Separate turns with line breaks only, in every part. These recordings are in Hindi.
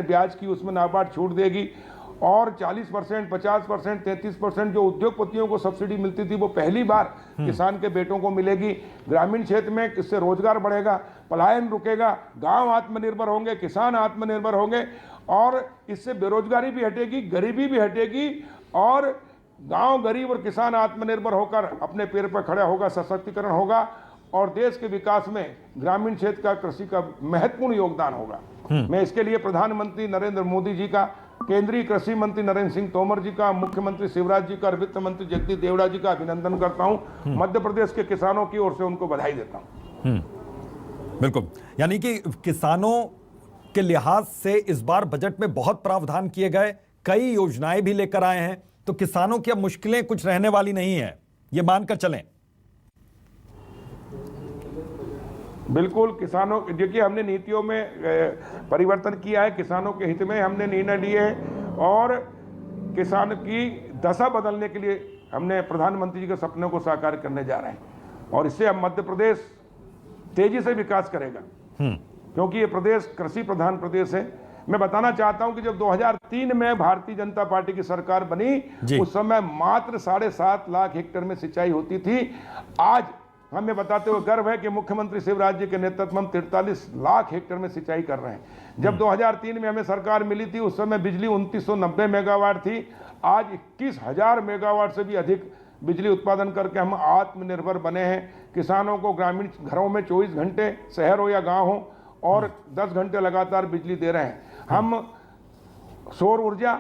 ब्याज की उसमें नाबार्ड छूट देगी और 40%, 50%, 33% जो उद्योगपतियों को सब्सिडी मिलती थी वो पहली बार किसान के बेटों को मिलेगी। ग्रामीण क्षेत्र में इससे रोजगार बढ़ेगा, पलायन रुकेगा, गांव आत्मनिर्भर होंगे, किसान आत्मनिर्भर होंगे और इससे बेरोजगारी भी हटेगी, गरीबी भी हटेगी और गांव गरीब और किसान आत्मनिर्भर होकर अपने पैर पर खड़ा होगा, सशक्तिकरण होगा और देश के विकास में ग्रामीण क्षेत्र का कृषि का महत्वपूर्ण योगदान होगा। मैं इसके लिए प्रधानमंत्री नरेंद्र मोदी जी का, केंद्रीय कृषि मंत्री नरेंद्र सिंह तोमर जी का, मुख्यमंत्री शिवराज जी का और वित्त मंत्री जगदीश देवड़ा जी का अभिनंदन करता हूं। मध्य प्रदेश के किसानों की ओर से उनको बधाई देता हूं।
बिल्कुल, यानी कि किसानों के लिहाज से इस बार बजट में बहुत प्रावधान किए गए, कई योजनाएं भी लेकर आए हैं, तो किसानों की अब मुश्किलें कुछ रहने वाली नहीं है, ये मानकर चलें।
बिल्कुल, किसानों, देखिए हमने नीतियों में परिवर्तन किया है, किसानों के हित में हमने निर्णय लिए हैं और किसान की दशा बदलने के लिए हमने प्रधानमंत्री जी के सपनों को साकार करने जा रहे हैं और इससे अब मध्य प्रदेश तेजी से विकास करेगा क्योंकि ये प्रदेश कृषि प्रधान प्रदेश है। मैं बताना चाहता हूं कि जब 2003 में भारतीय जनता पार्टी की सरकार बनी उस समय मात्र 7.5 लाख हेक्टेयर में सिंचाई होती थी। आज हमें बताते हुए गर्व है कि मुख्यमंत्री शिवराज जी के नेतृत्व में 43 लाख हेक्टेयर में सिंचाई कर रहे हैं। जब 2003 में हमें सरकार मिली थी उस समय बिजली 2990 मेगावाट थी। आज 21,000 मेगावाट से भी अधिक बिजली उत्पादन करके हम आत्मनिर्भर बने हैं। किसानों को ग्रामीण घरों में 24 घंटे, शहर हो या गाँव हो, और 10 घंटे लगातार बिजली दे रहे हैं। हम सौर ऊर्जा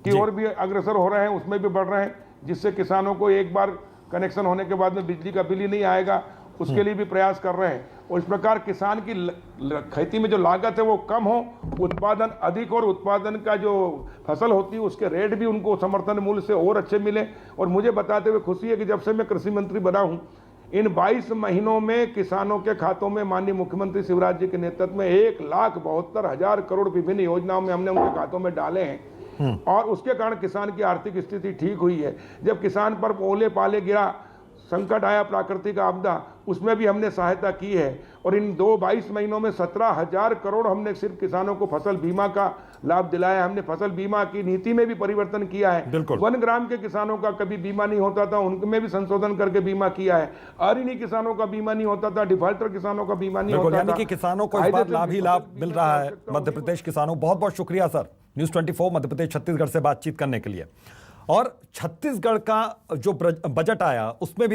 की ओर भी अग्रसर हो रहे हैं, उसमें भी बढ़ रहे हैं, जिससे किसानों को एक बार कनेक्शन होने के बाद में बिजली का बिल ही नहीं आएगा, उसके लिए भी प्रयास कर रहे हैं। और इस प्रकार किसान की खेती में जो लागत है वो कम हो, उत्पादन अधिक और उत्पादन का जो फसल होती है उसके रेट भी उनको समर्थन मूल्य से और अच्छे मिले। और मुझे बताते हुए खुशी है कि जब से मैं कृषि मंत्री बना हूँ इन 22 महीनों में किसानों के खातों में माननीय मुख्यमंत्री शिवराज जी के नेतृत्व में 1,72,000 करोड़ विभिन्न योजनाओं में हमने उनके खातों में डाले हैं और उसके कारण किसान की आर्थिक स्थिति ठीक हुई है। जब किसान पर ओले पाले गिरा, संकट आया, प्राकृतिक आपदा, उसमें भी हमने सहायता की है और इन 22 महीनों में 17,000 करोड़ हमने सिर्फ किसानों को फसल बीमा का लाभ दिलाया। हमने फसल बीमा की नीति में भी परिवर्तन किया है। 1 ग्राम के किसानों का कभी बीमा नहीं होता था, उनमें भी संशोधन करके बीमा किया है। अऋणी किसानों का बीमा नहीं होता था, डिफॉल्टर किसानों का बीमा नहीं होता था।
यानी कि किसानों को इस बार लाभ ही लाभ मिल रहा है। मध्य प्रदेश किसानों, बहुत बहुत शुक्रिया सर, न्यूज़ 24 मध्य प्रदेश छत्तीसगढ़ से बातचीत करने के लिए। और छत्तीसगढ़ का जो बजट आया उसमें भी